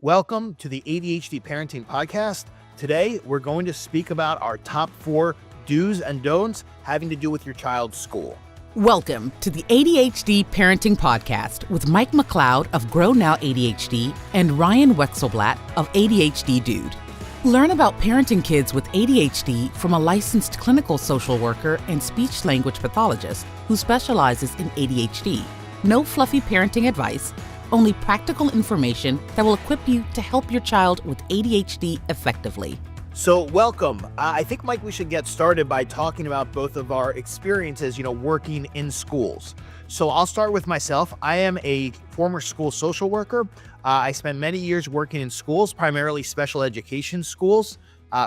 Welcome to the ADHD Parenting Podcast. Today, we're going to speak about our top 4 do's and don'ts having to do with your child's school. Welcome to the ADHD Parenting Podcast with Mike McLeod of Grow Now ADHD and Ryan Wexelblatt of ADHD Dude. Learn about parenting kids with ADHD from a licensed clinical social worker and speech-language pathologist who specializes in ADHD. No fluffy parenting advice, only practical information that will equip you to help your child with ADHD effectively. So welcome. I think, Mike, we should get started by talking about both of our experiences, working in schools. So I'll start with myself. I am a former school social worker. I spent many years working in schools, primarily special education schools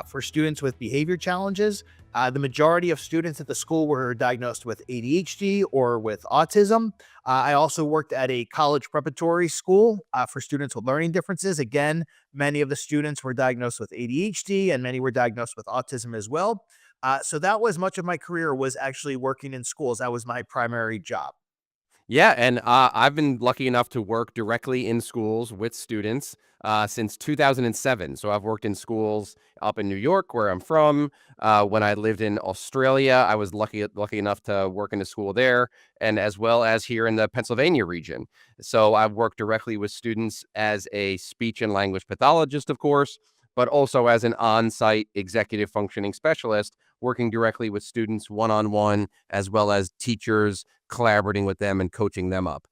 for students with behavior challenges. The majority of students at the school were diagnosed with ADHD or with autism. I also worked at a college preparatory school for students with learning differences. Again, many of the students were diagnosed with ADHD and many were diagnosed with autism as well. So that was much of my career was actually working in schools. That was my primary job. Yeah, and I've been lucky enough to work directly in schools with students since 2007. So I've worked in schools up in New York, where I'm from. When I lived in Australia, I was lucky enough to work in a school there, and as well as here in the Pennsylvania region. So I've worked directly with students as a speech and language pathologist, of course, but also as an on-site executive functioning specialist, working directly with students one-on-one, as well as teachers, collaborating with them and coaching them up.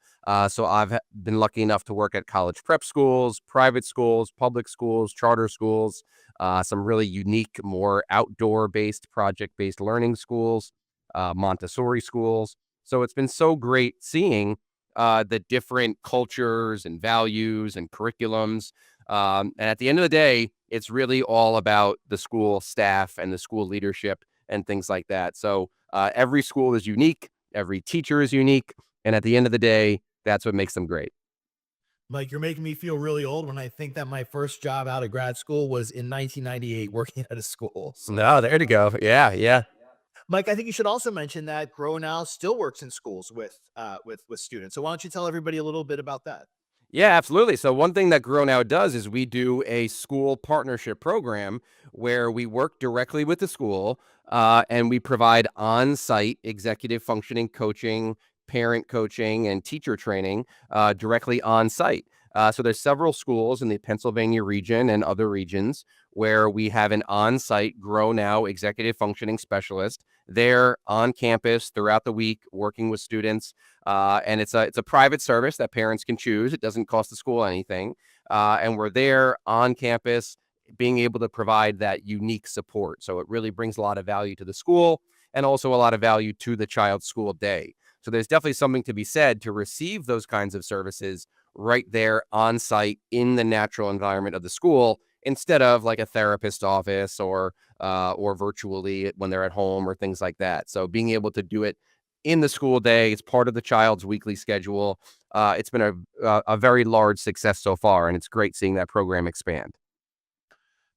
So I've been lucky enough to work at college prep schools, private schools, public schools, charter schools, some really unique, more outdoor-based, project-based learning schools, Montessori schools. So it's been so great seeing the different cultures and values and curriculums. And at the end of the day, it's really all about the school staff and the school leadership and things like that. So every school is unique. Every teacher is unique. And at the end of the day, that's what makes them great. Mike, you're making me feel really old when I think that my first job out of grad school was in 1998 working at a school. So, No, there you go. Yeah. Mike, I think you should also mention that Grow Now still works in schools with students. So why don't you tell everybody a little bit about that? Yeah, absolutely. So one thing that Grow Now does is we do a school partnership program where we work directly with the school and we provide on-site executive functioning coaching, parent coaching, and teacher training directly on site. So there's several schools in the Pennsylvania region and other regions where we have an on-site Grow Now executive functioning specialist there on campus throughout the week working with students. And it's a private service that parents can choose. It doesn't cost the school anything. And we're there on campus being able to provide that unique support. So it really brings a lot of value to the school and also a lot of value to the child's school day. So there's definitely something to be said to receive those kinds of services right there on site in the natural environment of the school instead of like a therapist's office or virtually when they're at home or things like that. So being able to do it in the school day, it's part of the child's weekly schedule. It's been a very large success so far, and it's great seeing that program expand.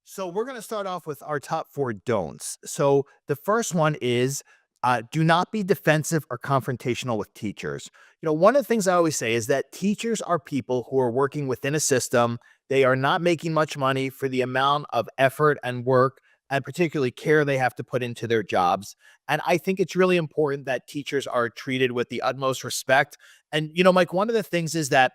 So we're going to start off with our top 4 don'ts. So the first one is do not be defensive or confrontational with teachers. One of the things I always say is that teachers are people who are working within a system. They are not making much money for the amount of effort and work and particularly care they have to put into their jobs. And I think it's really important that teachers are treated with the utmost respect. And, Mike, one of the things is that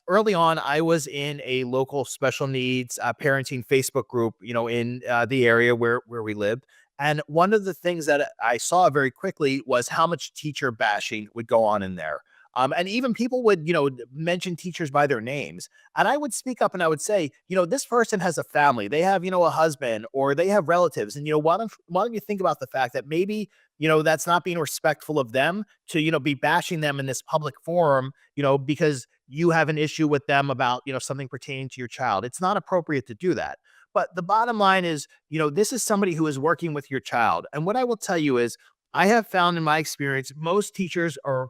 early on, I was in a local special needs parenting Facebook group, in the area where we lived. And one of the things that I saw very quickly was how much teacher bashing would go on in there. And even people would, mention teachers by their names. And I would speak up and I would say, this person has a family. They have, a husband or they have relatives. And, why don't you think about the fact that maybe, that's not being respectful of them to, be bashing them in this public forum, because you have an issue with them about, something pertaining to your child. It's not appropriate to do that. But the bottom line is, this is somebody who is working with your child. And what I will tell you is, I have found in my experience, most teachers are,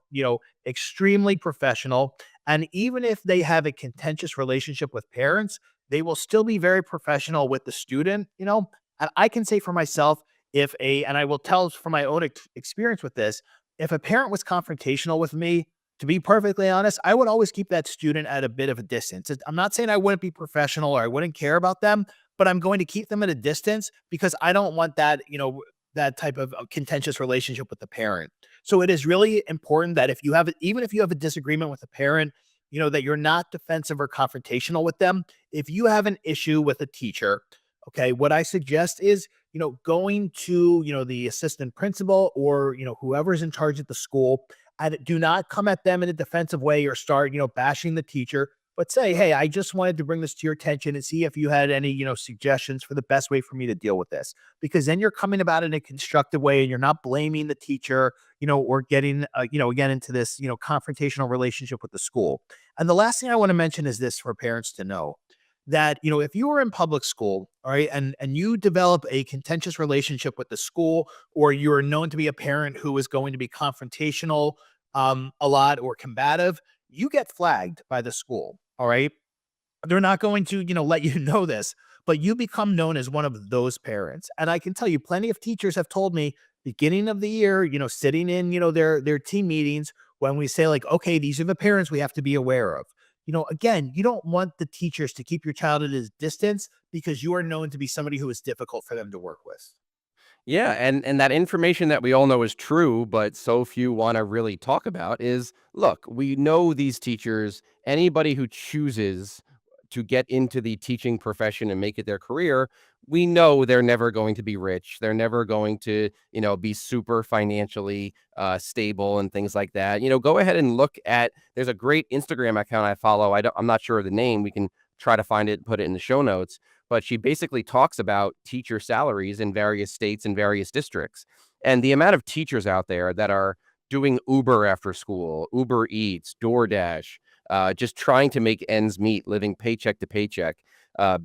extremely professional. And even if they have a contentious relationship with parents, they will still be very professional with the student, And I can say for myself, and I will tell from my own experience with this, if a parent was confrontational with me, To be perfectly honest, I would always keep that student at a bit of a distance. I'm not saying I wouldn't be professional or I wouldn't care about them, but I'm going to keep them at a distance because I don't want that, that type of contentious relationship with the parent. So it is really important that even if you have a disagreement with a parent, that you're not defensive or confrontational with them. If you have an issue with a teacher, okay, what I suggest is, going to, the assistant principal or, whoever's in charge at the school, and do not come at them in a defensive way or start, bashing the teacher, but say, hey, I just wanted to bring this to your attention and see if you had any, suggestions for the best way for me to deal with this. Because then you're coming about it in a constructive way and you're not blaming the teacher, or getting, again, into this, confrontational relationship with the school. And the last thing I want to mention is this for parents to know that, if you are in public school, all right, and you develop a contentious relationship with the school, or you are known to be a parent who is going to be confrontational a lot or combative, you get flagged by the school. All right. They're not going to, let you know this, but you become known as one of those parents. And I can tell you, plenty of teachers have told me beginning of the year, sitting in, their team meetings when we say like, okay, these are the parents we have to be aware of. Again, you don't want the teachers to keep your child at a distance because you are known to be somebody who is difficult for them to work with. Yeah, and that information that we all know is true, but so few want to really talk about is, look, we know these teachers, anybody who chooses to get into the teaching profession and make it their career, we know they're never going to be rich. They're never going to, be super financially stable and things like that. Go ahead and look at, there's a great Instagram account I follow. I'm not sure of the name. We can try to find it and put it in the show notes, but she basically talks about teacher salaries in various states and various districts. And the amount of teachers out there that are doing Uber after school, Uber Eats, DoorDash, just trying to make ends meet, living paycheck to paycheck.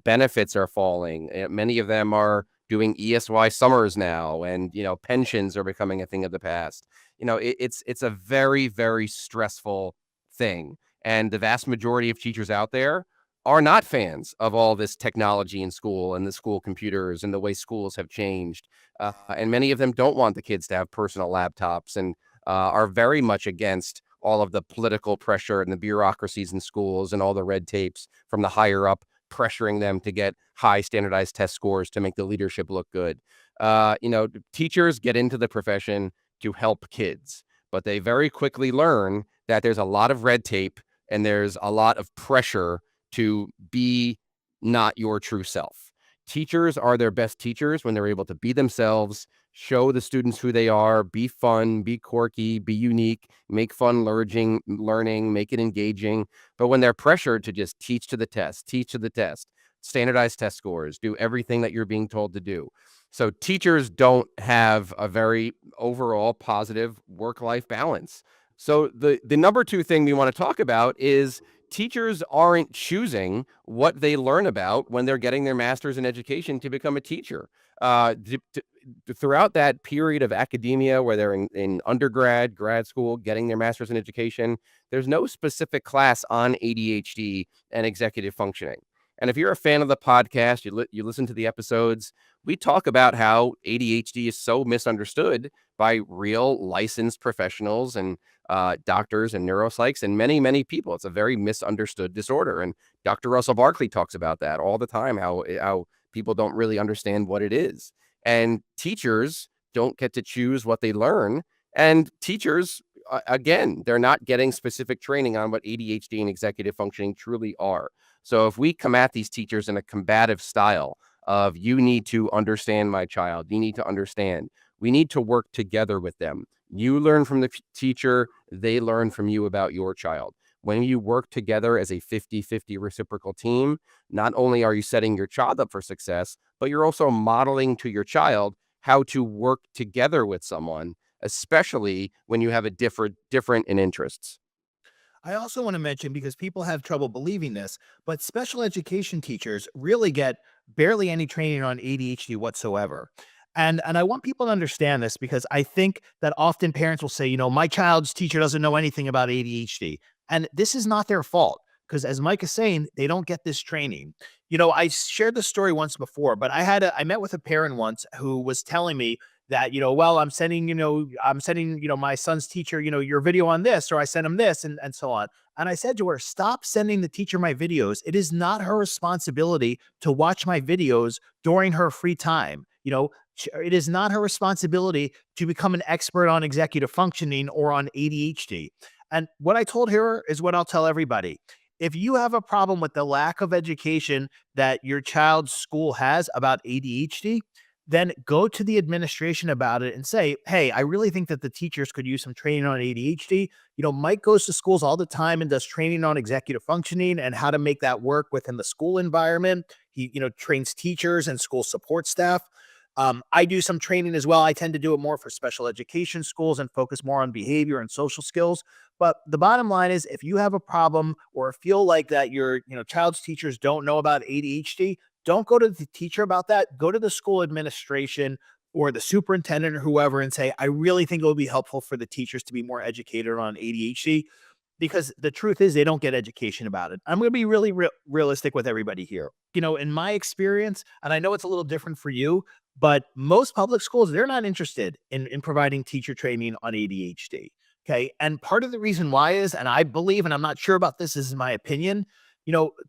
Benefits are falling. Many of them are doing ESY summers now, and pensions are becoming a thing of the past. It's a very, very stressful thing, and the vast majority of teachers out there are not fans of all this technology in school and the school computers and the way schools have changed. And many of them don't want the kids to have personal laptops and are very much against all of the political pressure and the bureaucracies in schools and all the red tapes from the higher up pressuring them to get high standardized test scores to make the leadership look good. Teachers get into the profession to help kids, but they very quickly learn that there's a lot of red tape and there's a lot of pressure to be not your true self. Teachers are their best teachers when they're able to be themselves, show the students who they are, be fun, be quirky, be unique, make fun learning, make it engaging. But when they're pressured to just teach to the test, standardized test scores, do everything that you're being told to do. So teachers don't have a very overall positive work-life balance. So the number two thing we want to talk about is teachers aren't choosing what they learn about when they're getting their master's in education to become a teacher. Throughout that period of academia where they're in undergrad, grad school, getting their master's in education, there's no specific class on ADHD and executive functioning. And if you're a fan of the podcast, you listen to the episodes, we talk about how ADHD is so misunderstood by real licensed professionals and doctors and neuropsychs and many, many people. It's a very misunderstood disorder. And Dr. Russell Barkley talks about that all the time, how people don't really understand what it is. And teachers don't get to choose what they learn. And teachers, again, they're not getting specific training on what ADHD and executive functioning truly are. So if we come at these teachers in a combative style of, you need to understand my child, you need to understand, we need to work together with them. You learn from the teacher, they learn from you about your child. When you work together as a 50-50 reciprocal team, not only are you setting your child up for success, but you're also modeling to your child how to work together with someone, especially when you have a different in interests. I also want to mention, because people have trouble believing this, but special education teachers really get barely any training on ADHD whatsoever. And I want people to understand this because I think that often parents will say, my child's teacher doesn't know anything about ADHD. And this is not their fault because, as Mike is saying, they don't get this training. I shared this story once before, but I met with a parent once who was telling me that, well, I'm sending, my son's teacher, your video on this, or I sent him this, and so on. And I said to her, stop sending the teacher my videos. It is not her responsibility to watch my videos during her free time. It is not her responsibility to become an expert on executive functioning or on ADHD. And what I told her is what I'll tell everybody. If you have a problem with the lack of education that your child's school has about ADHD, then go to the administration about it and say, hey, I really think that the teachers could use some training on ADHD. Mike goes to schools all the time and does training on executive functioning and how to make that work within the school environment. He, trains teachers and school support staff. I do some training as well. I tend to do it more for special education schools and focus more on behavior and social skills. But the bottom line is, if you have a problem or feel like that your child's teachers don't know about ADHD, don't go to the teacher about that. Go to the school administration or the superintendent or whoever and say, I really think it would be helpful for the teachers to be more educated on ADHD, because the truth is they don't get education about it. I'm going to be really realistic with everybody here. In my experience, and I know it's a little different for you, but most public schools, they're not interested in providing teacher training on ADHD. Okay. And part of the reason why is, and I believe, and I'm not sure about this is my opinion,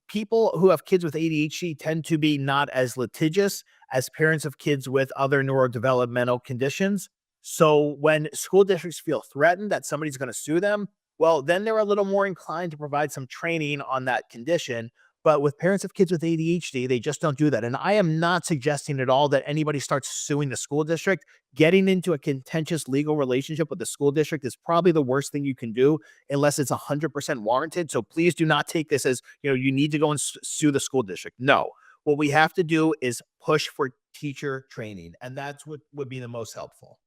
people who have kids with ADHD tend to be not as litigious as parents of kids with other neurodevelopmental conditions. So when school districts feel threatened that somebody's going to sue them, well, then they're a little more inclined to provide some training on that condition. But with parents of kids with ADHD, they just don't do that. And I am not suggesting at all that anybody starts suing the school district. Getting into a contentious legal relationship with the school district is probably the worst thing you can do unless it's 100% warranted. So please do not take this as, you need to go and sue the school district. No, what we have to do is push for teacher training. And that's what would be the most helpful.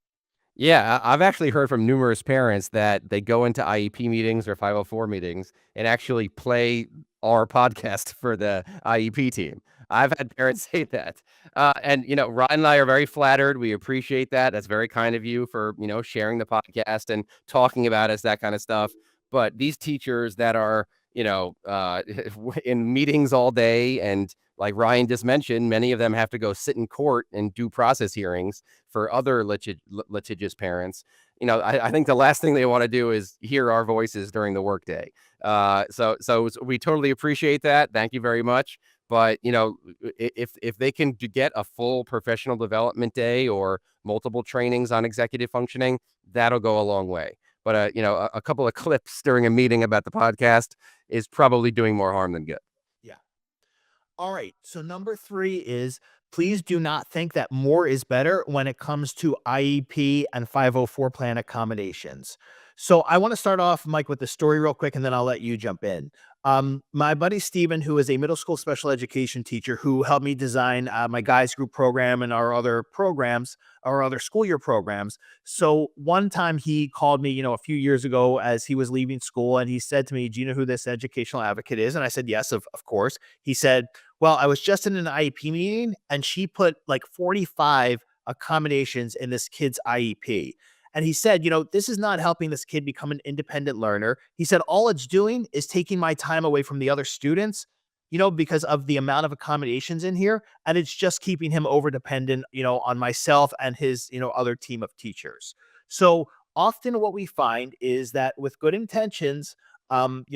Yeah, I've actually heard from numerous parents that they go into IEP meetings or 504 meetings and actually play our podcast for the IEP team. I've had parents say that. And, Ryan and I are very flattered. We appreciate that. That's very kind of you for, sharing the podcast and talking about us, that kind of stuff. But these teachers that are, in meetings all day, and like Ryan just mentioned, many of them have to go sit in court and do process hearings for other litigious parents. I think the last thing they want to do is hear our voices during the workday. So we totally appreciate that. Thank you very much. But, if they can get a full professional development day or multiple trainings on executive functioning, that'll go a long way. But, a couple of clips during a meeting about the podcast is probably doing more harm than good. Yeah. All right. So number 3 is, please do not think that more is better when it comes to IEP and 504 plan accommodations. So I want to start off, Mike, with the story real quick, and then I'll let you jump in. My buddy Steven, who is a middle school special education teacher who helped me design my guys group program and our other programs, our other school year programs. So one time he called me, a few years ago as he was leaving school, and he said to me, do you know who this educational advocate is? And I said, yes, of course. He said, well, I was just in an IEP meeting and she put like 45 accommodations in this kid's IEP. And he said, this is not helping this kid become an independent learner. He said, all it's doing is taking my time away from the other students, because of the amount of accommodations in here. And it's just keeping him over dependent, on myself and his, other team of teachers. So often what we find is that with good intentions,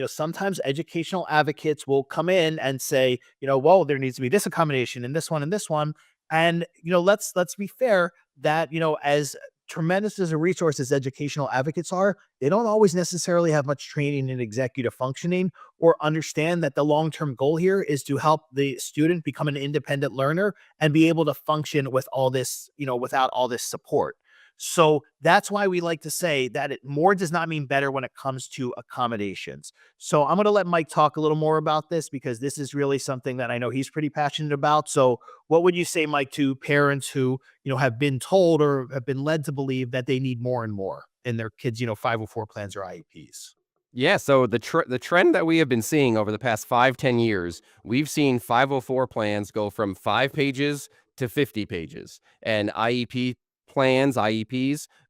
sometimes educational advocates will come in and say, well, there needs to be this accommodation and this one and this one. And, let's be fair that, as tremendous as a resource as educational advocates are, they don't always necessarily have much training in executive functioning or understand that the long-term goal here is to help the student become an independent learner and be able to function with all this, without all this support. So that's why we like to say that more does not mean better when it comes to accommodations. So I'm going to let Mike talk a little more about this because this is really something that I know he's pretty passionate about. So what would you say, Mike, to parents who, have been told or have been led to believe that they need more and more in their kids, 504 plans or IEPs? Yeah, so the trend that we have been seeing over the past 5-10 years, we've seen 504 plans go from 5 pages to 50 pages, and IEPs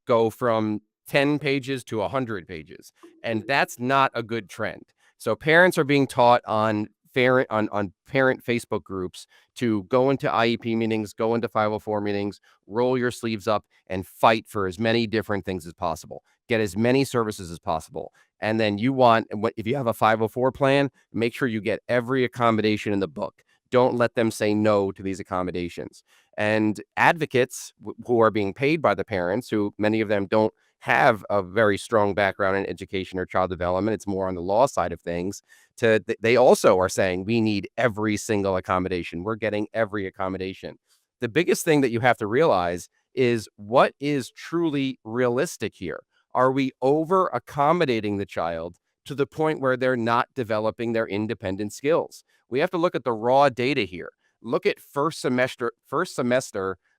go from 10 pages to 100 pages. And that's not a good trend. So parents are being taught on on parent Facebook groups to go into IEP meetings, go into 504 meetings, roll your sleeves up and fight for as many different things as possible. Get as many services as possible. And then if you have a 504 plan, make sure you get every accommodation in the book. Don't let them say no to these accommodations. And advocates who are being paid by the parents, who many of them don't have a very strong background in education or child development, it's more on the law side of things, they also are saying we need every single accommodation. We're getting every accommodation. The biggest thing that you have to realize is what is truly realistic here. Are we over accommodating the child to the point where they're not developing their independent skills? We have to look at the raw data here. Look at first semester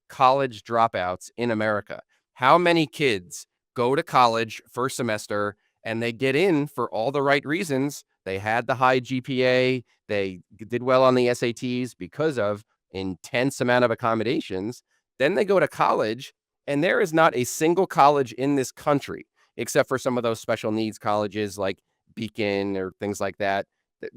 college dropouts in America. How many kids go to college first semester and they get in for all the right reasons? They had the high GPA, they did well on the SATs because of intense amount of accommodations. Then they go to college, and there is not a single college in this country, except for some of those special needs colleges like Beacon or things like that.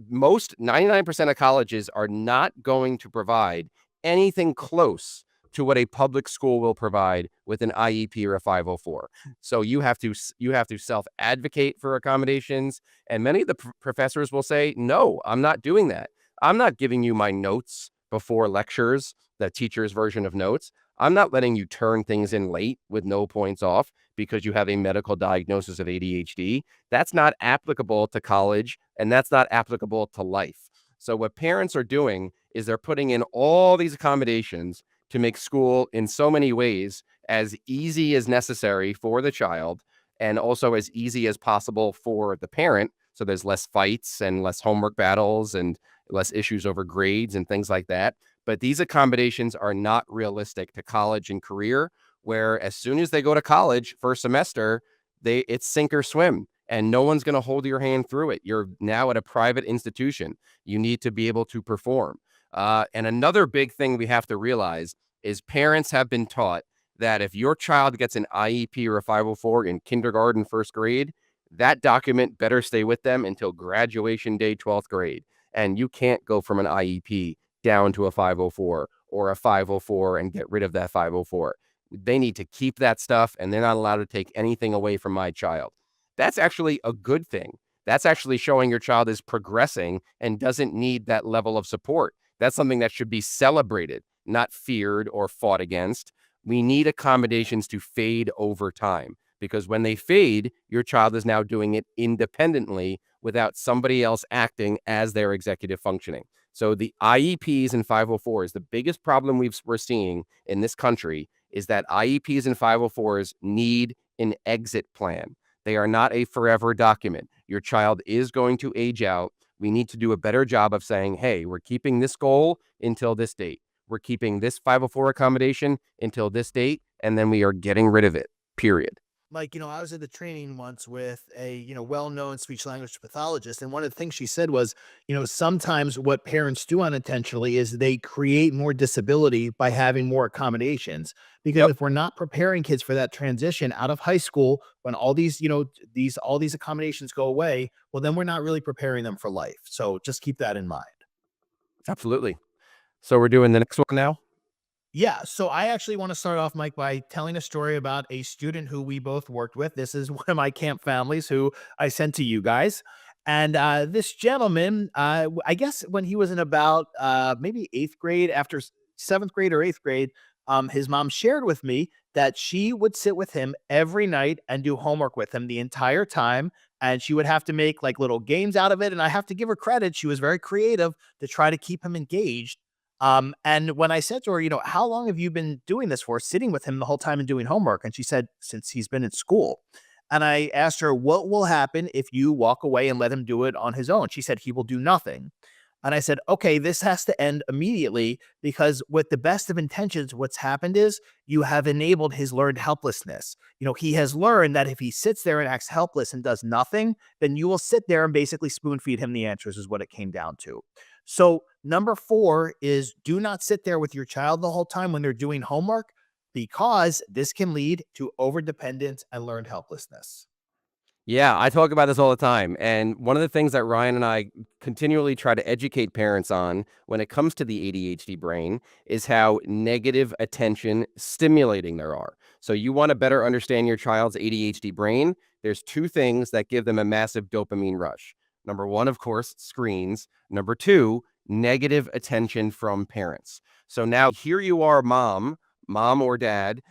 Most 99% of colleges are not going to provide anything close to what a public school will provide with an IEP or a 504. So you have to self-advocate for accommodations, and many of the professors will say, "No, I'm not doing that. I'm not giving you my notes before lectures, the teacher's version of notes. I'm not letting you turn things in late with no points off because you have a medical diagnosis of ADHD. That's not applicable to college, and that's not applicable to life." So what parents are doing is they're putting in all these accommodations to make school in so many ways as easy as necessary for the child and also as easy as possible for the parent. So there's less fights and less homework battles and less issues over grades and things like that. But these accommodations are not realistic to college and career, where as soon as they go to college first semester, it's sink or swim. And no one's going to hold your hand through it. You're now at a private institution. You need to be able to perform. And another big thing we have to realize is parents have been taught that if your child gets an IEP or a 504 in kindergarten, first grade, that document better stay with them until graduation day, 12th grade. And you can't go from an IEP down to a 504 or a 504 and get rid of that 504. They need to keep that stuff, and they're not allowed to take anything away from my child. That's actually a good thing. That's actually showing your child is progressing and doesn't need that level of support. That's something that should be celebrated, not feared or fought against. We need accommodations to fade over time, because when they fade, your child is now doing it independently without somebody else acting as their executive functioning. So the IEPs and 504s, the biggest problem we're seeing in this country is that IEPs and 504s need an exit plan. They are not a forever document. Your child is going to age out. We need to do a better job of saying, hey, we're keeping this goal until this date. We're keeping this 504 accommodation until this date, and then we are getting rid of it, period. Mike, I was at the training once with a, well-known speech language pathologist. And one of the things she said was, sometimes what parents do unintentionally is they create more disability by having more accommodations. Because Yep. if we're not preparing kids for that transition out of high school, when all these, all these accommodations go away, well, then we're not really preparing them for life. So just keep that in mind. Absolutely. So we're doing the next one now? Yeah, so I actually want to start off, Mike, by telling a story about a student who we both worked with. This is one of my camp families who I sent to you guys. And this gentleman, I guess when he was in about maybe eighth grade, after seventh grade or eighth grade, his mom shared with me that she would sit with him every night and do homework with him the entire time. And she would have to make like little games out of it. And I have to give her credit. She was very creative to try to keep him engaged. And when I said to her, how long have you been doing this for, sitting with him the whole time and doing homework? And she said, since he's been in school. And I asked her, what will happen if you walk away and let him do it on his own? She said, he will do nothing. And I said, okay, this has to end immediately, because with the best of intentions, what's happened is you have enabled his learned helplessness. He has learned that if he sits there and acts helpless and does nothing, then you will sit there and basically spoon feed him the answers, is what it came down to. So number 4 is, do not sit there with your child the whole time when they're doing homework, because this can lead to overdependence and learned helplessness. Yeah, I talk about this all the time. And one of the things that Ryan and I continually try to educate parents on when it comes to the ADHD brain is how negative attention stimulating there are. So, you want to better understand your child's ADHD brain. There's two things that give them a massive dopamine rush. Number one, of course, screens. Number two, negative attention from parents. So now here you are, mom or dad,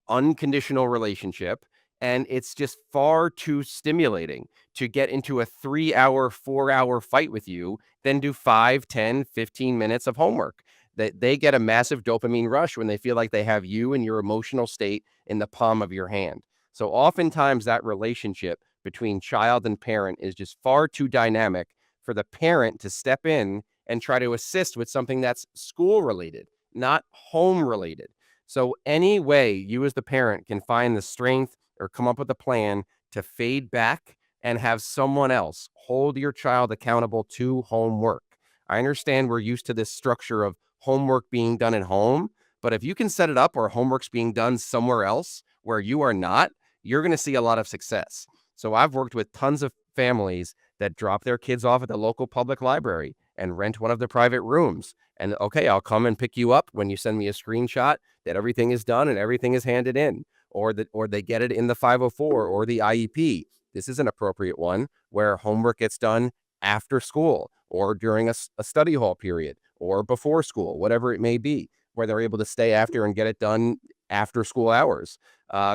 unconditional relationship. And it's just far too stimulating to get into a 3 hour, 4 hour fight with you, then do 5, 10, 15 minutes of homework. That they get a massive dopamine rush when they feel like they have you and your emotional state in the palm of your hand. So oftentimes that relationship between child and parent is just far too dynamic for the parent to step in and try to assist with something that's school related, not home related. So, any way you as the parent can find the strength or come up with a plan to fade back and have someone else hold your child accountable to homework. I understand we're used to this structure of homework being done at home, but if you can set it up where homework's being done somewhere else where you are not, you're going to see a lot of success. So, I've worked with tons of families that drop their kids off at the local public library and rent one of the private rooms. And okay, I'll come and pick you up when you send me a screenshot that everything is done and everything is handed in, or they get it in the 504 or the IEP. This is an appropriate one where homework gets done after school or during a study hall period or before school, whatever it may be, where they're able to stay after and get it done after school hours.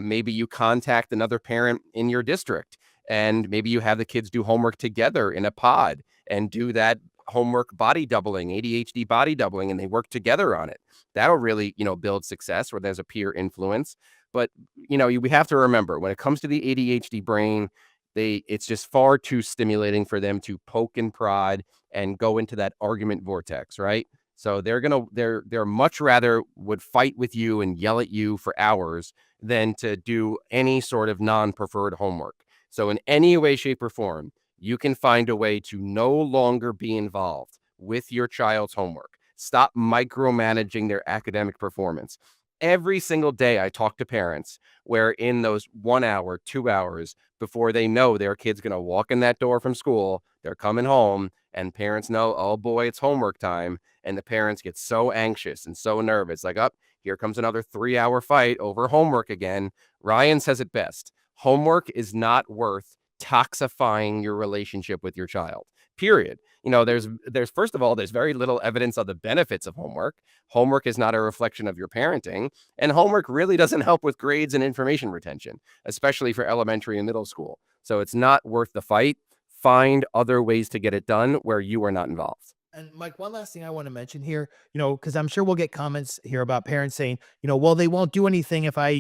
Maybe you contact another parent in your district and maybe you have the kids do homework together in a pod and do that homework body doubling, ADHD body doubling, and they work together on it. That'll really, build success where there's a peer influence. But, we have to remember when it comes to the ADHD brain, it's just far too stimulating for them to poke and prod and go into that argument vortex, right? So they're much rather would fight with you and yell at you for hours than to do any sort of non-preferred homework. So in any way, shape, or form, you can find a way to no longer be involved with your child's homework. Stop micromanaging their academic performance. Every single day, I talk to parents where in those 1 hour, 2 hours before they know their kid's going to walk in that door from school, they're coming home, and parents know, oh boy, it's homework time. And the parents get so anxious and so nervous, like, up, here comes another 3 hour fight over homework again. Ryan says it best. Homework is not worth toxifying your relationship with your child. Period. There's first of all, there's very little evidence of the benefits of homework. Homework is not a reflection of your parenting, and homework really doesn't help with grades and information retention, especially for elementary and middle school. So it's not worth the fight. Find other ways to get it done where you are not involved. And Mike, one last thing I want to mention here, because I'm sure we'll get comments here about parents saying, well, they won't do anything if I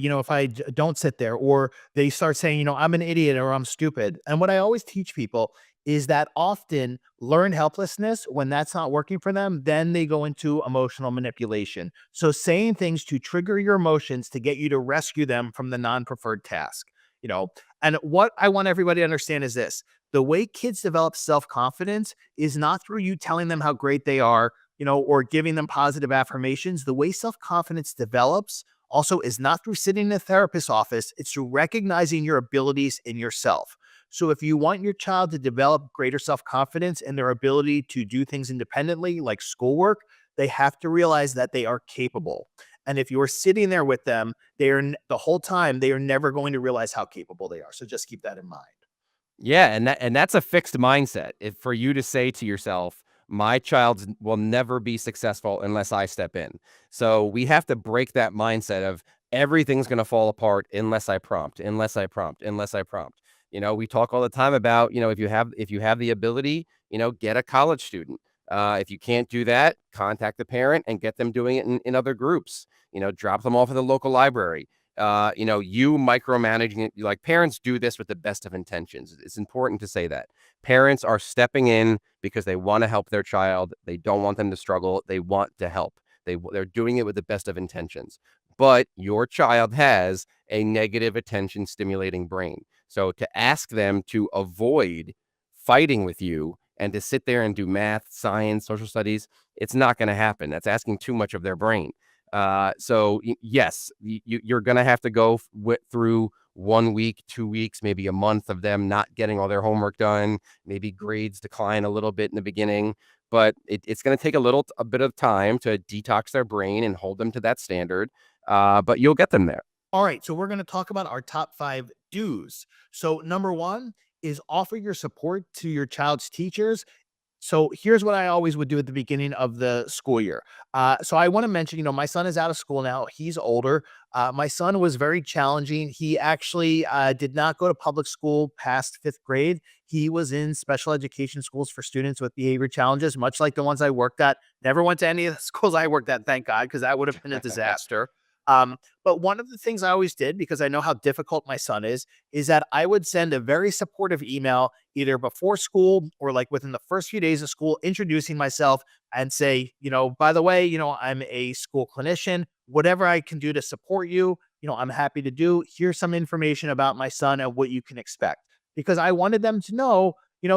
don't sit there, or they start saying, I'm an idiot or I'm stupid. And what I always teach people is that often learn helplessness when that's not working for them, then they go into emotional manipulation. So saying things to trigger your emotions to get you to rescue them from the non-preferred task, you know. And what I want everybody to understand is this: the way kids develop self-confidence is not through you telling them how great they are, or giving them positive affirmations. The way self-confidence develops also is not through sitting in a therapist's office. It's through recognizing your abilities in yourself. So if you want your child to develop greater self-confidence and their ability to do things independently, like schoolwork, they have to realize that they are capable. And if you're sitting there with them, the whole time, they are never going to realize how capable they are. So just keep that in mind. Yeah, and that's a fixed mindset. If for you to say to yourself, my child will never be successful unless I step in. So we have to break that mindset of everything's going to fall apart unless I prompt, unless I prompt, unless I prompt. We talk all the time about, if you have the ability, get a college student. If you can't do that, contact the parent and get them doing it in other groups. Drop them off at the local library. You micromanaging it, like parents do this with the best of intentions. It's important to say that parents are stepping in because they want to help their child. They don't want them to struggle. They want to help. They're doing it with the best of intentions. But your child has a negative attention stimulating brain. So to ask them to avoid fighting with you and to sit there and do math, science, social studies, it's not going to happen. That's asking too much of their brain. So yes, you're going to have to go through 1 week, 2 weeks, maybe a month of them not getting all their homework done, maybe grades decline a little bit in the beginning, but it's going to take a bit of time to detox their brain and hold them to that standard. But you'll get them there. All right, so we're going to talk about our top 5 do's. So, number one is offer your support to your child's teachers. So here's what I always would do at the beginning of the school year. So I want to mention, my son is out of school now. He's older. My son was very challenging. He actually did not go to public school past 5th grade. He was in special education schools for students with behavior challenges, much like the ones I worked at. Never went to any of the schools I worked at, thank God, because that would have been a disaster. But one of the things I always did, because I know how difficult my son is that I would send a very supportive email either before school or like within the first few days of school, introducing myself and say, by the way, I'm a school clinician. Whatever I can do to support you, I'm happy to do. Here's some information about my son and what you can expect. Because I wanted them to know,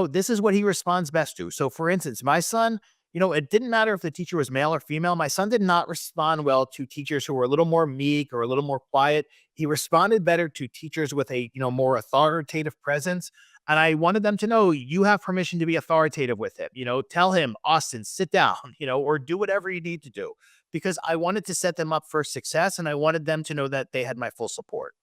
this is what he responds best to. So, for instance, my son, it didn't matter if the teacher was male or female. My son did not respond well to teachers who were a little more meek or a little more quiet. He responded better to teachers with a, more authoritative presence. And I wanted them to know you have permission to be authoritative with him. Tell him, Austin, sit down, or do whatever you need to do, because I wanted to set them up for success and I wanted them to know that they had my full support.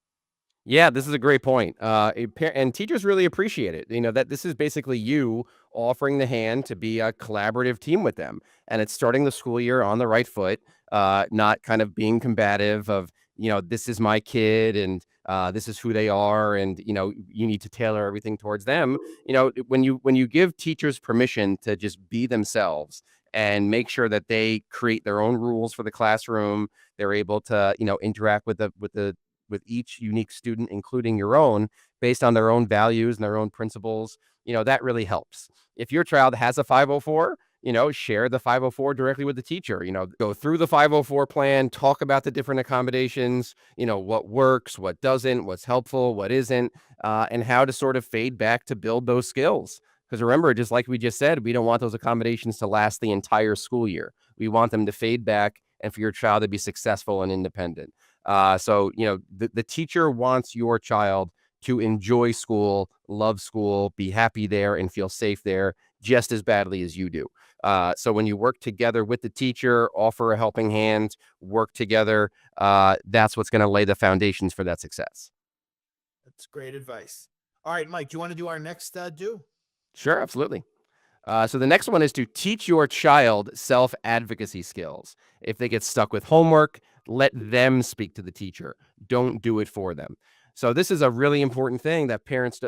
Yeah, this is a great point. And teachers really appreciate it. That this is basically you offering the hand to be a collaborative team with them, and it's starting the school year on the right foot. Not kind of being combative of this is my kid and this is who they are, and you need to tailor everything towards them. When you give teachers permission to just be themselves and make sure that they create their own rules for the classroom, they're able to interact with each unique student, including your own, based on their own values and their own principles, that really helps. If your child has a 504, share the 504 directly with the teacher, go through the 504 plan, talk about the different accommodations, what works, what doesn't, what's helpful, what isn't, and how to sort of fade back to build those skills. Because remember, just like we just said, we don't want those accommodations to last the entire school year. We want them to fade back and for your child to be successful and independent. The teacher wants your child to enjoy school, love school, be happy there, and feel safe there just as badly as you do. So when you work together with the teacher, offer a helping hand, work together, that's what's going to lay the foundations for that success. That's great advice. All right, Mike, do you want to do our next do? Sure, absolutely. So the next one is to teach your child self-advocacy skills. If they get stuck with homework, let them speak to the teacher. Don't do it for them. So this is a really important thing that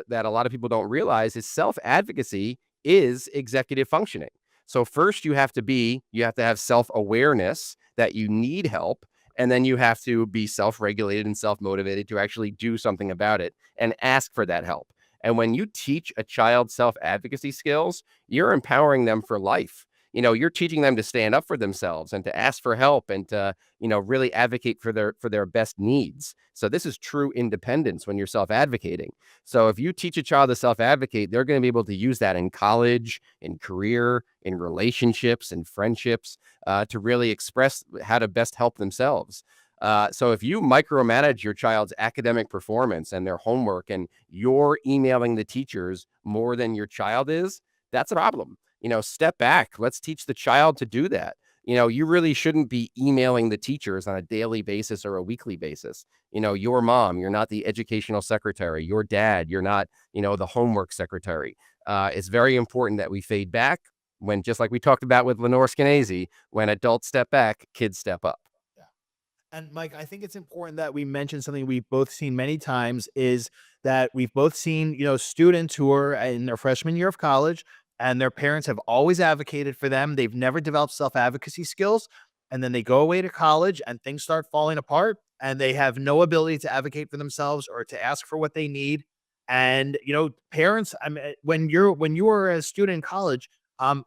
that a lot of people don't realize is self-advocacy is executive functioning. So first you have to have self-awareness that you need help, and then you have to be self-regulated and self-motivated to actually do something about it and ask for that help. And when you teach a child self-advocacy skills, you're empowering them for life. You're teaching them to stand up for themselves and to ask for help and to, really advocate for their best needs. So this is true independence when you're self-advocating. So if you teach a child to self-advocate, they're going to be able to use that in college, in career, in relationships, in friendships, to really express how to best help themselves. So if you micromanage your child's academic performance and their homework and you're emailing the teachers more than your child is, that's a problem. Step back. Let's teach the child to do that. You really shouldn't be emailing the teachers on a daily basis or a weekly basis. Your mom, you're not the educational secretary. Your dad, you're not, the homework secretary. It's very important that we fade back when, just like we talked about with Lenore Skenazy, when adults step back, kids step up. And Mike, I think it's important that we mention something we've both seen many times is that we've both seen, students who are in their freshman year of college and their parents have always advocated for them. They've never developed self-advocacy skills. And then they go away to college and things start falling apart and they have no ability to advocate for themselves or to ask for what they need. And, parents, I mean, when you were a student in college,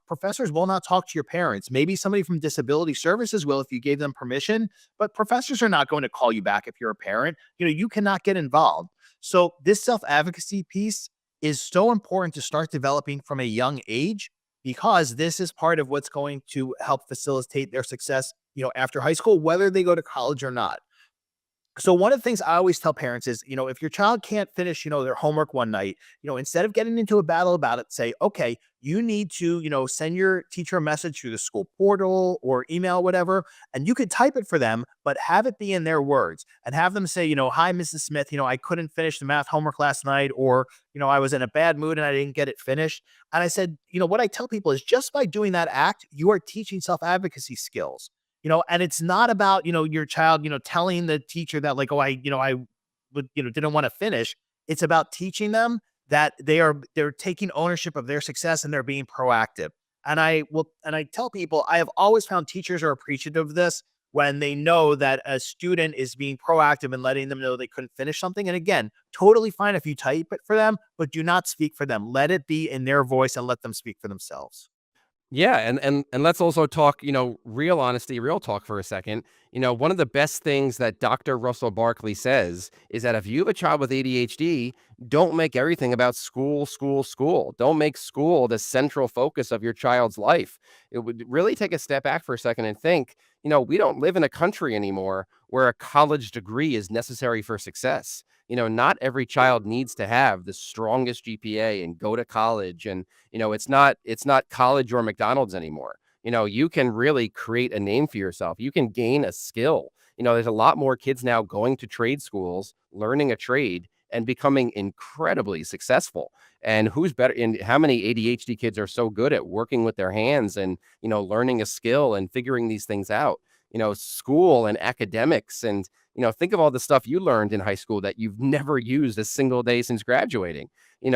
professors will not talk to your parents. Maybe somebody from disability services will if you gave them permission, but professors are not going to call you back if you're a parent. You cannot get involved. So this self-advocacy piece is so important to start developing from a young age, because this is part of what's going to help facilitate their success, after high school, whether they go to college or not. So one of the things I always tell parents is, if your child can't finish, their homework one night, instead of getting into a battle about it, say, okay, you need to, send your teacher a message through the school portal or email, whatever, and you could type it for them, but have it be in their words and have them say, hi, Mrs. Smith, I couldn't finish the math homework last night, or, I was in a bad mood and I didn't get it finished. And I said, what I tell people is just by doing that act, you are teaching self-advocacy skills. And it's not about, your child, telling the teacher that like, oh, I would, didn't want to finish. It's about teaching them that they're taking ownership of their success and they're being proactive. And I tell people, I have always found teachers are appreciative of this when they know that a student is being proactive and letting them know they couldn't finish something. And again, totally fine if you type it for them, but do not speak for them. Let it be in their voice and let them speak for themselves. Yeah, and let's also talk, real honesty, real talk for a second. One of the best things that Dr. Russell Barkley says is that if you have a child with ADHD, don't make everything about school, school, school. Don't make school the central focus of your child's life. It would really take a step back for a second and think, we don't live in a country anymore where a college degree is necessary for success. Not every child needs to have the strongest GPA and go to college, and it's not college or McDonald's anymore. You can really create a name for yourself. You can gain a skill. There's a lot more kids now going to trade schools, learning a trade and becoming incredibly successful. And who's better in how many ADHD kids are so good at working with their hands and, learning a skill and figuring these things out. School and academics and, think of all the stuff you learned in high school that you've never used a single day since graduating.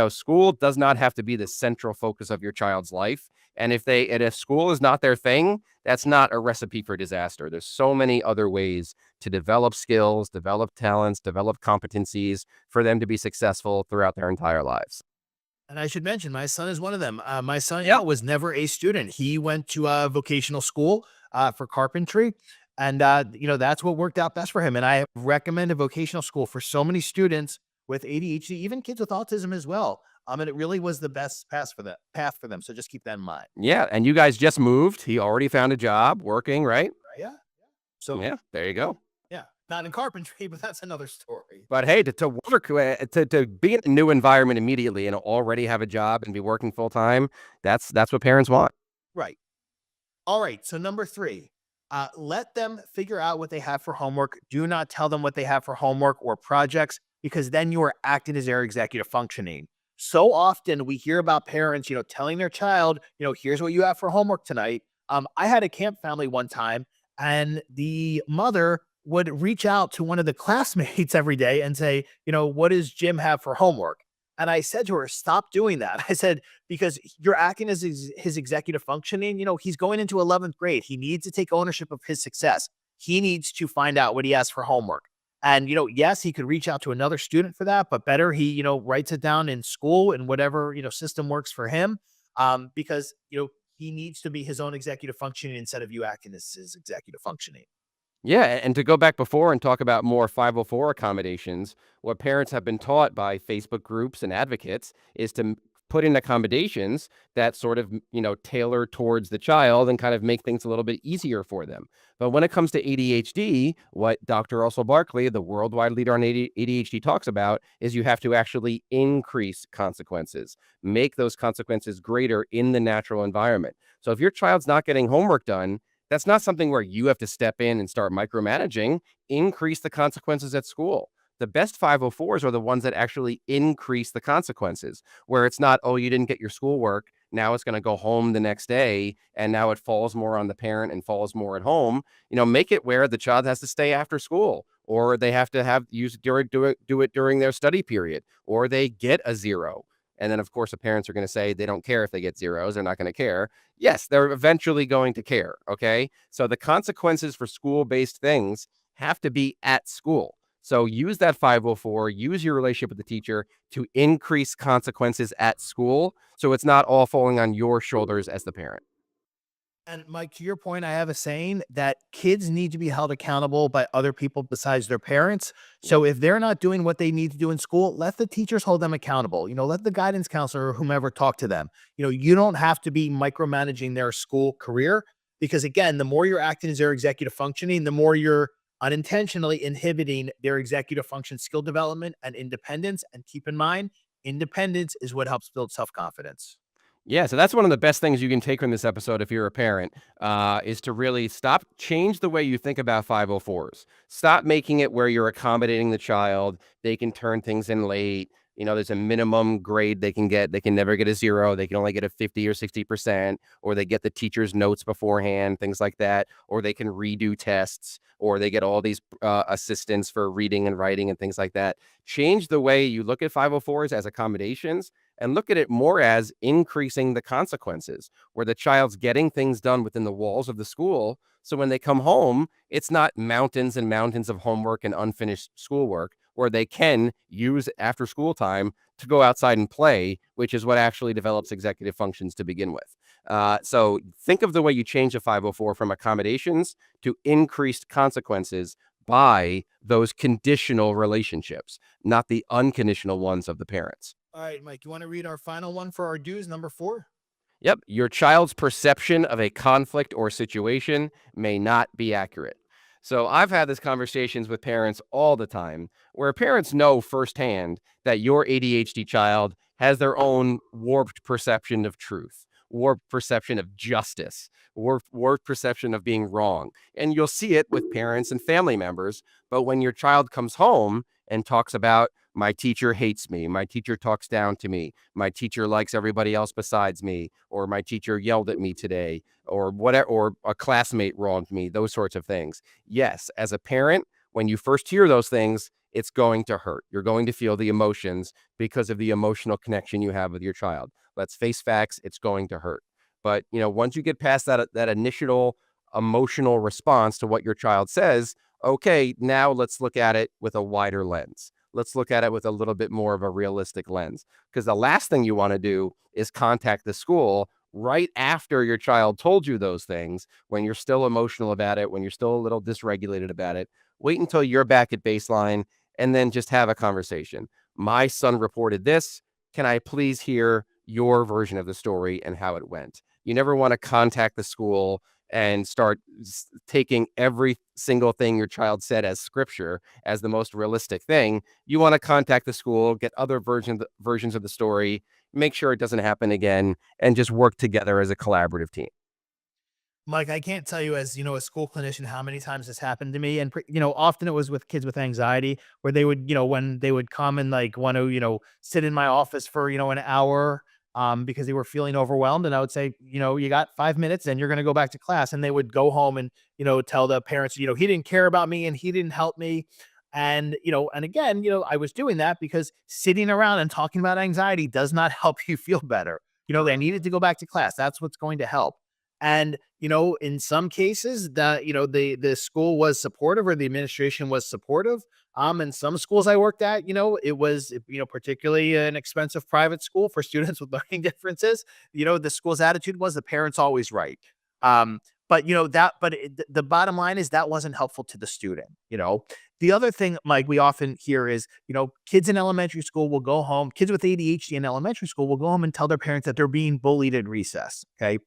School does not have to be the central focus of your child's life. And if school is not their thing, that's not a recipe for disaster. There's so many other ways to develop skills, develop talents, develop competencies for them to be successful throughout their entire lives. And I should mention, my son is one of them. My son, Yep. was never a student. He went to a vocational school for carpentry. And, that's what worked out best for him. And I recommend a vocational school for so many students with ADHD, even kids with autism as well. And it really was the best path for them. So just keep that in mind. Yeah. And you guys just moved. He already found a job working, right? Yeah. So, Yeah. There you go. yeah, not in carpentry, but that's another story. But hey, to work, to be in a new environment immediately and already have a job and be working full time, that's what parents want. Right. All right. So number three, let them figure out what they have for homework. Do not tell them what they have for homework or projects, because then you are acting as their executive functioning. So often we hear about parents, telling their child, here's what you have for homework tonight. I had a camp family one time, and the mother would reach out to one of the classmates every day and say, what does Jim have for homework? And I said to her, stop doing that. I said, because you're acting as his executive functioning. He's going into 11th grade. He needs to take ownership of his success. He needs to find out what he has for homework. And, yes, he could reach out to another student for that, but better he, writes it down in school and whatever, system works for him. Because, he needs to be his own executive functioning instead of you acting as his executive functioning. Yeah, and to go back before and talk about more 504 accommodations, what parents have been taught by Facebook groups and advocates is to put in accommodations that sort of, tailor towards the child and kind of make things a little bit easier for them. But when it comes to ADHD, what Dr. Russell Barkley, the worldwide leader on ADHD, talks about is you have to actually increase consequences, make those consequences greater in the natural environment. So if your child's not getting homework done, that's not something where you have to step in and start micromanaging. Increase the consequences at school. The best 504s are the ones that actually increase the consequences, where it's not, oh, you didn't get your schoolwork. Now it's going to go home the next day. And now it falls more on the parent and falls more at home. Make it where the child has to stay after school, or they have to do it during their study period, or they get a 0. And then, of course, the parents are going to say they don't care if they get zeros. They're not going to care. Yes, they're eventually going to care. Okay. So the consequences for school-based things have to be at school. So use that 504, use your relationship with the teacher to increase consequences at school. So it's not all falling on your shoulders as the parent. And Mike, to your point, I have a saying that kids need to be held accountable by other people besides their parents. So if they're not doing what they need to do in school, let the teachers hold them accountable. Let the guidance counselor or whomever talk to them. You don't have to be micromanaging their school career, because again, the more you're acting as their executive functioning, the more you're unintentionally inhibiting their executive function skill development and independence. And keep in mind, independence is what helps build self-confidence. Yeah, so that's one of the best things you can take from this episode if you're a parent, is to really change the way you think about 504s. Stop making it where you're accommodating the child. They can turn things in late. There's a minimum grade they can get. They can never get a 0. They can only get a 50 or 60%, or they get the teacher's notes beforehand, things like that, or they can redo tests, or they get all these assistants for reading and writing and things like that. Change the way you look at 504s as accommodations and look at it more as increasing the consequences, where the child's getting things done within the walls of the school. So when they come home, it's not mountains and mountains of homework and unfinished schoolwork, where they can use after school time to go outside and play, which is what actually develops executive functions to begin with. So think of the way you change a 504 from accommodations to increased consequences by those conditional relationships, not the unconditional ones of the parents. All right, Mike, you want to read our final one for our dues, number 4? Yep. Your child's perception of a conflict or situation may not be accurate. So I've had these conversations with parents all the time where parents know firsthand that your ADHD child has their own warped perception of truth, warped perception of justice, warped perception of being wrong. And you'll see it with parents and family members. But when your child comes home and talks about, my teacher hates me, my teacher talks down to me, my teacher likes everybody else besides me, or my teacher yelled at me today, or whatever, or a classmate wronged me, those sorts of things. Yes, as a parent, when you first hear those things, it's going to hurt. You're going to feel the emotions because of the emotional connection you have with your child. Let's face facts, it's going to hurt. But, once you get past that initial emotional response to what your child says, okay, now let's look at it with a wider lens. Let's look at it with a little bit more of a realistic lens. Because the last thing you want to do is contact the school right after your child told you those things, when you're still emotional about it, when you're still a little dysregulated about it. Wait until you're back at baseline and then just have a conversation. My son reported this. Can I please hear your version of the story and how it went? You never want to contact the school and start taking every single thing your child said as scripture, as the most realistic thing. You want to contact the school, get other versions of the story, make sure it doesn't happen again, and just work together as a collaborative team. Mike, I can't tell you, as a school clinician, how many times this happened to me. And, often it was with kids with anxiety, where they would, when they would come and like want to, sit in my office for, an hour, because they were feeling overwhelmed. And I would say, you got 5 minutes and you're going to go back to class. And they would go home and, tell the parents, he didn't care about me and he didn't help me. And, and again, I was doing that because sitting around and talking about anxiety does not help you feel better. They needed to go back to class. That's what's going to help. And, in some cases that, the school was supportive, or the administration was supportive. In some schools I worked at, it was, particularly an expensive private school for students with learning differences. The school's attitude was the parent's always right. But the bottom line is that wasn't helpful to the student. The other thing, Mike, we often hear is, kids in elementary school will go home, kids with ADHD in elementary school will go home and tell their parents that they're being bullied at recess. Okay.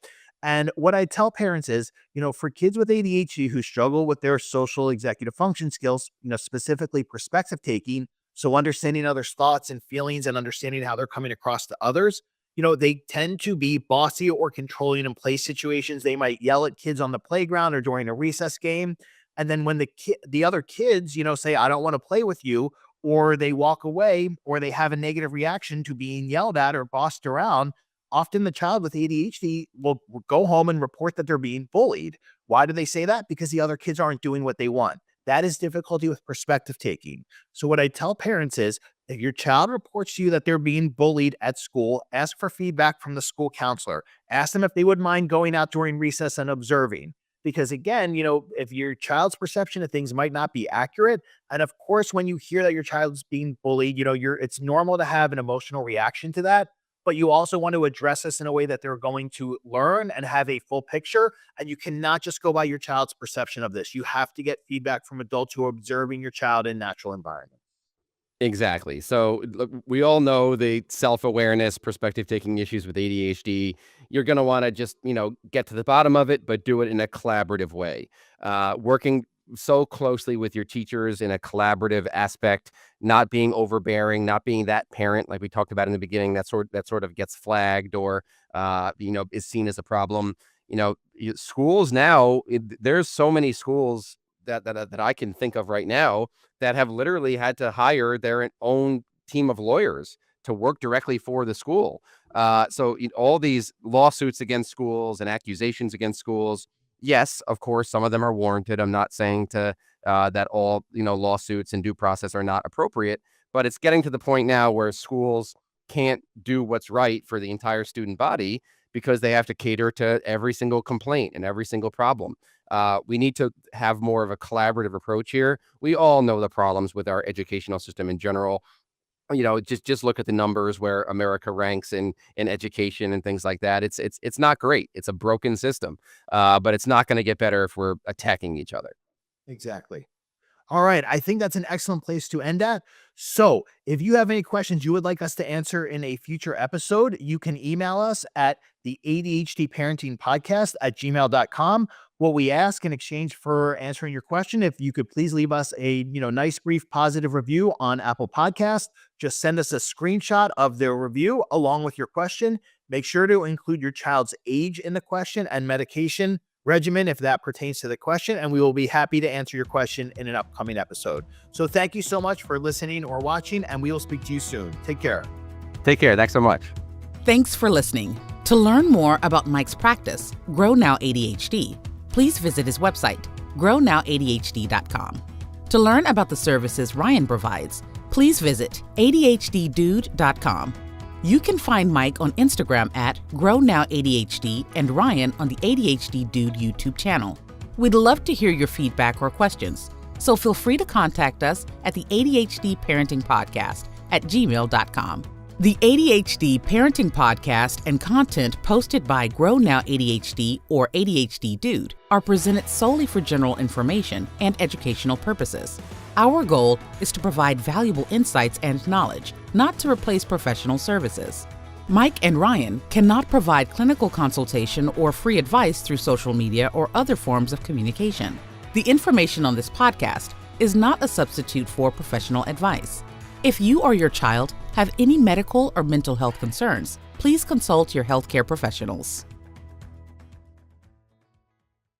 And what I tell parents is, for kids with ADHD who struggle with their social executive function skills, specifically perspective taking, so understanding others' thoughts and feelings and understanding how they're coming across to others, they tend to be bossy or controlling in play situations. They might yell at kids on the playground or during a recess game. And then when the other kids, say, I don't want to play with you, or they walk away, or they have a negative reaction to being yelled at or bossed around, often the child with ADHD will go home and report that they're being bullied. Why do they say that? Because the other kids aren't doing what they want. That is difficulty with perspective taking. So what I tell parents is, if your child reports to you that they're being bullied at school, ask for feedback from the school counselor. Ask them if they would mind going out during recess and observing. Because again, if your child's perception of things might not be accurate, and of course, when you hear that your child's being bullied, it's normal to have an emotional reaction to that. But you also want to address this in a way that they're going to learn and have a full picture. And you cannot just go by your child's perception of this. You have to get feedback from adults who are observing your child in natural environment. Exactly. So look, we all know the self-awareness, perspective taking issues with ADHD. You're going to want to just, get to the bottom of it, but do it in a collaborative way. Working so closely with your teachers in a collaborative aspect, not being overbearing, not being that parent like we talked about in the beginning that sort of gets flagged or is seen as a problem. Schools now, there's so many schools that I can think of right now that have literally had to hire their own team of lawyers to work directly for the school. So all these lawsuits against schools and accusations against schools, yes, of course, some of them are warranted. I'm not saying that all lawsuits and due process are not appropriate, but it's getting to the point now where schools can't do what's right for the entire student body because they have to cater to every single complaint and every single problem. We need to have more of a collaborative approach here. We all know the problems with our educational system in general. Just look at the numbers where America ranks in education and things like that. It's not great. It's a broken system, but it's not going to get better if we're attacking each other. Exactly. All right. I think that's an excellent place to end at. So if you have any questions you would like us to answer in a future episode, you can email us at the ADHD Parenting Podcast at gmail.com. What we ask in exchange for answering your question, if you could please leave us a nice, brief, positive review on Apple Podcast. Just send us a screenshot of their review along with your question. Make sure to include your child's age in the question and medication regimen if that pertains to the question, and we will be happy to answer your question in an upcoming episode. So thank you so much for listening or watching, and we will speak to you soon. Take care. Take care. Thanks so much. Thanks for listening. To learn more about Mike's practice, Grow Now ADHD, please visit his website, grownowadhd.com. To learn about the services Ryan provides, please visit adhddude.com. You can find Mike on Instagram at GrowNowADHD and Ryan on the ADHD Dude YouTube channel. We'd love to hear your feedback or questions, so feel free to contact us at the ADHD Parenting Podcast at gmail.com. The ADHD Parenting Podcast and content posted by Grow Now ADHD or ADHD Dude are presented solely for general information and educational purposes. Our goal is to provide valuable insights and knowledge, not to replace professional services. Mike and Ryan cannot provide clinical consultation or free advice through social media or other forms of communication. The information on this podcast is not a substitute for professional advice. If you or your child have any medical or mental health concerns, please consult your healthcare professionals.